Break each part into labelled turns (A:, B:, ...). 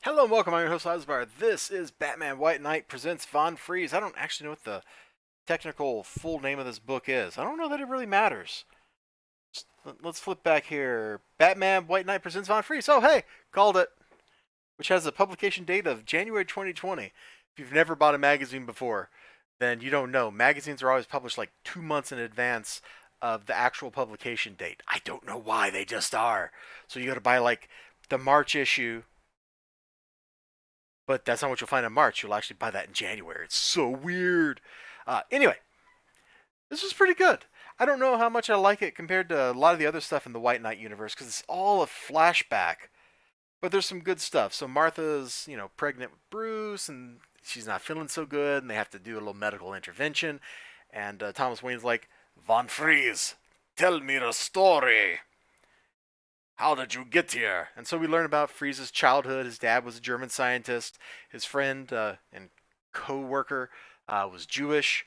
A: Hello and welcome. I'm your host, Elizibar. This is Batman White Knight presents Von Freeze. I don't actually know what the technical full name of this book is. I don't know that it really matters. Let's flip back here. Batman White Knight presents Von Freeze. Oh, hey, called it. Which has a publication date of January 2020. If you've never bought a magazine before, then you don't know. Magazines are always published like 2 months in advance of the actual publication date. I don't know why, they just are. So you got to buy like the March issue, but that's not what you'll find in March. You'll actually buy that in January. It's so weird. Anyway, this was pretty good. I don't know how much I like it compared to a lot of the other stuff in the White Knight universe because it's all a flashback. But there's some good stuff. So Martha's, pregnant with Bruce, and she's not feeling so good, and they have to do a little medical intervention. And Thomas Wayne's like, Von Freeze, tell me the story. How did you get here? And so we learn about Freeze's childhood. His dad was a German scientist. His friend and co-worker was Jewish.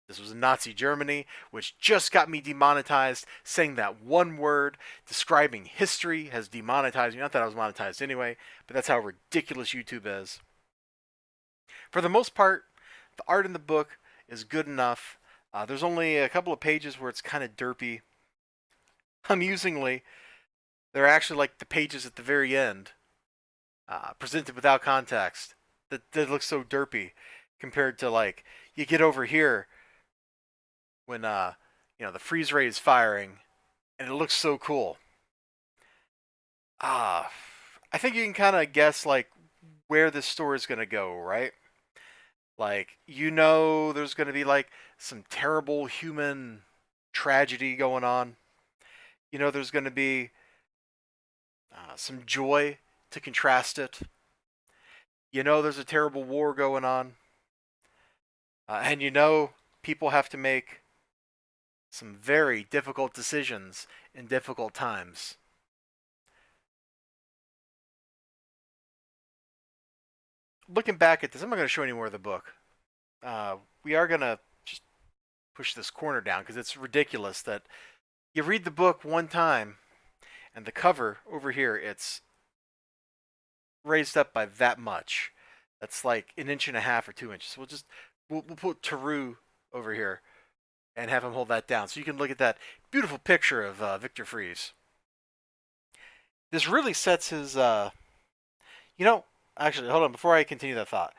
A: This was in Nazi Germany, which just got me demonetized. Saying that one word describing history has demonetized me. Not that I was monetized anyway, but that's how ridiculous YouTube is. For the most part, the art in the book is good enough. There's only a couple of pages where it's kind of derpy. Amusingly, they're actually like the pages at the very end, presented without context. That looks so derpy compared to like you get over here when the freeze ray is firing, and it looks so cool. Ah, I think you can kind of guess like where this story is gonna go, right? Like there's gonna be like some terrible human tragedy going on. There's gonna be some joy to contrast it. There's a terrible war going on. And people have to make some very difficult decisions in difficult times. Looking back at this, I'm not going to show any more of the book. We are going to just push this corner down because it's ridiculous that you read the book one time and the cover over here, it's raised up by that much. That's like an inch and a half or 2 inches. We'll put Taru over here and have him hold that down so you can look at that beautiful picture of Victor Freeze. This really sets his actually, hold on, before I continue that thought,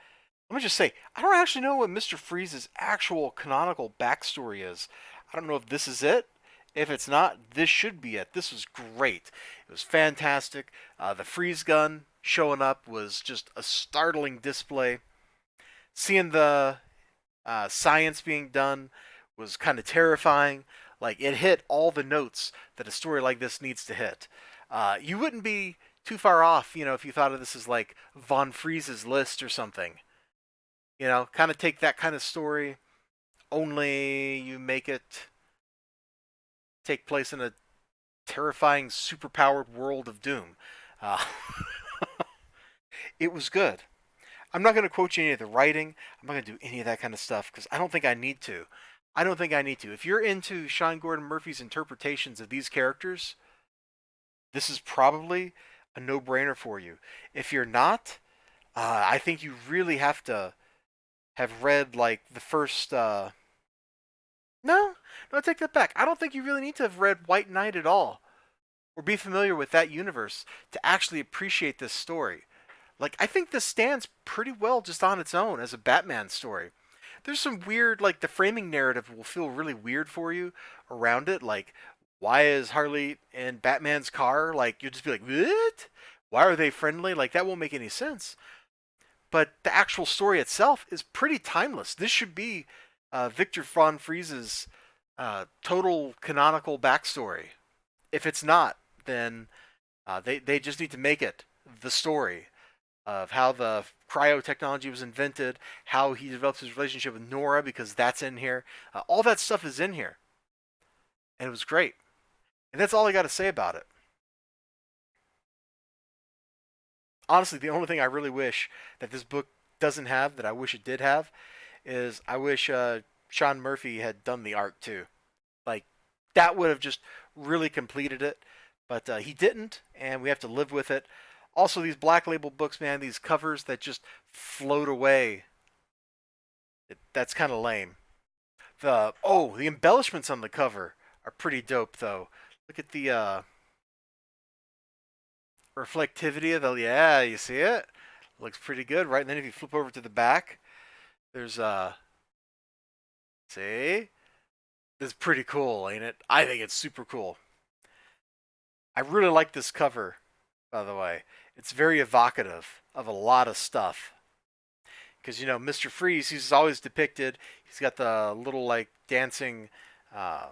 A: let me just say, I don't actually know what Mr. Freeze's actual canonical backstory is. I don't know if this is it. If it's not, this should be it. This was great. It was fantastic. The freeze gun showing up was just a startling display. Seeing the science being done was kind of terrifying. Like, it hit all the notes that a story like this needs to hit. You wouldn't be too far off, if you thought of this as like Von Freeze's List or something. Kind of take that kind of story, only you make it take place in a terrifying, superpowered world of doom. Uh, it was good. I'm not going to quote you any of the writing. I'm not going to do any of that kind of stuff because I don't think I need to. I don't think I need to. If you're into Sean Gordon Murphy's interpretations of these characters, this is probably a no-brainer for you. If you're not, I think you really have to have read like the first. No, I take that back. I don't think you really need to have read White Knight at all, or be familiar with that universe to actually appreciate this story. Like, I think this stands pretty well just on its own as a Batman story. There's some weird, like, the framing narrative will feel really weird for you around it. Like, why is Harley in Batman's car? Like, you'll just be like, what? Why are they friendly? Like, that won't make any sense. But the actual story itself is pretty timeless. This should be Victor Von Freeze's total canonical backstory. If it's not, then they just need to make it the story of how the cryo technology was invented, how he developed his relationship with Nora, because that's in here. All that stuff is in here. And it was great. And that's all I got to say about it. Honestly, the only thing I really wish that this book doesn't have that I wish it did have is I wish Sean Murphy had done the art too. Like, that would have just really completed it. But he didn't, and we have to live with it. Also, these Black Label books, man, these covers that just float away. That's kind of lame. The embellishments on the cover are pretty dope though. Look at the reflectivity of the, yeah, you see it? Looks pretty good, right? And then if you flip over to the back, there's see? This is pretty cool, ain't it? I think it's super cool. I really like this cover, by the way. It's very evocative of a lot of stuff. Because, you know, Mr. Freeze, he's always depicted, he's got the little, like, dancing uh,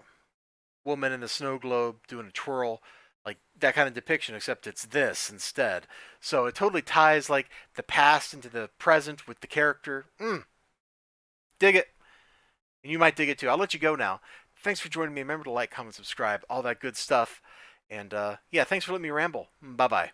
A: woman in the snow globe doing a twirl, like that kind of depiction, except it's this instead. So it totally ties, like, the past into the present with the character. Dig it. And you might dig it too. I'll let you go now. Thanks for joining me. Remember to like, comment, subscribe, all that good stuff. And yeah, thanks for letting me ramble. Bye bye.